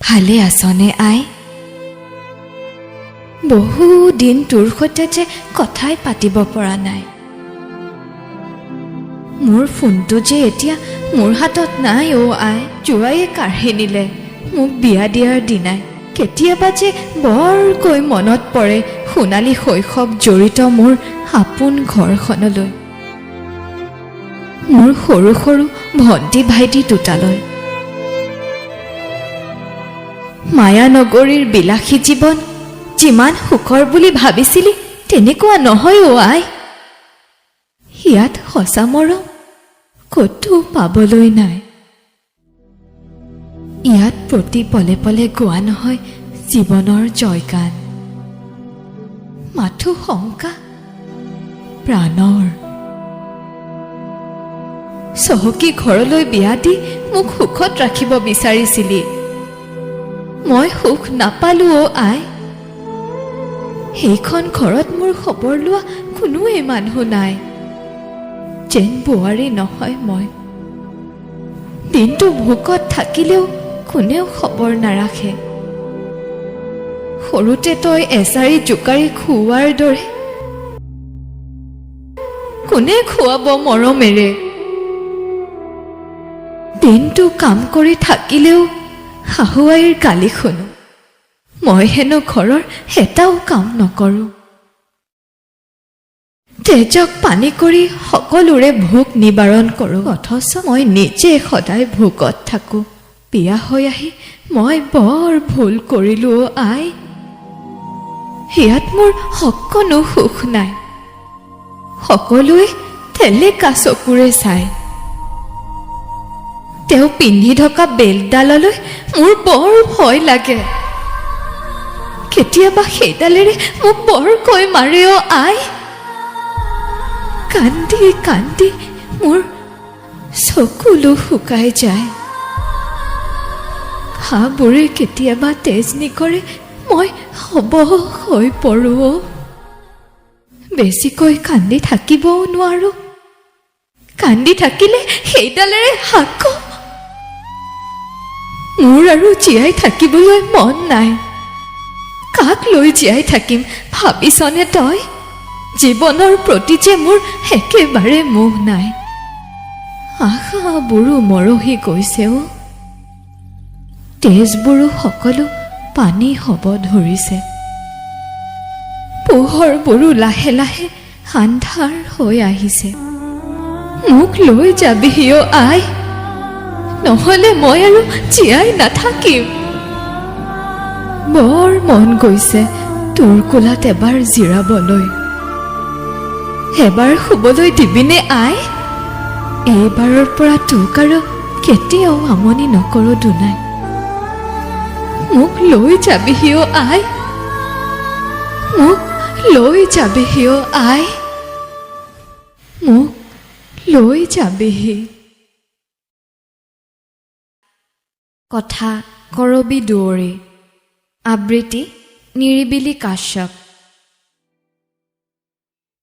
ভালে আছনে আই? বহু দিন তোৰ সৈতে যে কথাই পাতিব পৰা নাই। মোৰ ফোনটো যে এতিয়া মোৰ হাতত নাই অ' আই। জোৱাইয়ে কাঢ়ি নিলে মোক বিয়া দিয়াৰ দিনাই। কেতিয়াবা যে বৰকৈ মনত পৰে সোণালী শৈশৱ জড়িত মোৰ আপোন ঘৰখনলৈ, মোৰ সৰু সৰু ভণ্টি ভাইটি দুটালৈ। মায়ানগৰীৰ বিলাসী জীৱন যিমান সুখৰ বুলি ভাবিছিলি তেনেকুৱা নহয় অ' আই। ইয়াত সঁচা মৰম ক'তো পাবলৈ নাই। ইয়াত প্ৰতি পলে পলে গোৱা নহয় জীৱনৰ জয়গান, মাথো শংকা প্ৰাণৰ। চহকী ঘৰলৈ বিয়া দি মোক সুখত ৰাখিব বিচাৰিছিলি, মই সুখ নাপালো অ' আই। সেইখন ঘৰত মোৰ খবৰ লোৱা কোনোৱেই মানুহ নাই, যেন বোৱাৰী নহয় মই। দিনটো ভোকত থাকিলেও কোনেও খবৰ নাৰাখে। সৰুতে তই এচাৰি জোকাৰি খুওৱাৰ দৰে কোনে খুৱাব মৰমেৰে? দিনটো কাম কৰি থাকিলেও শাহু আইৰ গালি শুনো, মই হেনো ঘৰৰ এটাও কাম নকৰোঁ। তেজক পানী কৰি সকলোৰে ভোক নিবাৰণ কৰোঁ, অথচ মই নিজে সদায় ভোকত থাকোঁ। বিয়া হৈ আহি মই বৰ ভুল কৰিলোঁ অ' আই। ইয়াত মোৰ অকণো সুখ নাই। সকলোৱে ঠেলেকা চকুৰে চায়। তেওঁ পিন্ধি থকা বেল্টডাললৈ মোৰ বৰ ভয় লাগে। কেতিয়াবা সেইডালেৰে মোক বৰকৈ মাৰে অ' আই। কান্দি কান্দি মোৰ চকুলো শুকাই যায়। ঘাবোৰে কেতিয়াবা তেজ নিকৰে, মই অবশ হৈ পৰোঁ। বেছিকৈ কান্দি থাকিবও নোৱাৰোঁ। কান্দি থাকিলে সেইডালেৰে হাক। মোৰ আৰু জীয়াই থাকিবলৈ মন নাই। কাক লৈ জীয়াই থাকিম ভাবিছনে তই? জীৱনৰ প্ৰতি যে মোৰ একেবাৰে মোহ নাই। আশাবোৰো মৰহি গৈছে অ'। তেজবোৰো সকলো পানী হ'ব ধৰিছে। পোহৰবোৰো লাহে লাহে আন্ধাৰ হৈ আহিছে। মোক লৈ যাবিহি অ' আই, নহ'লে মই আৰু জীয়াই নাথাকিম। বৰ মন গৈছে তোৰ কোলাত এবাৰ জিৰাবলৈ। এবাৰ শুবলৈ দিবিনে আই? এইবাৰৰ পৰা তোক আৰু কেতিয়াও আমনি নকৰোঁ দুনাই। মোক লৈ যাবিহি অ' আই, মোক লৈ যাবিহি অ' আই, মোক লৈ যাবিহি। কথা কৰবী দুৱৰী। আবৃত্তি নিৰিবিলি কাশ্যপ।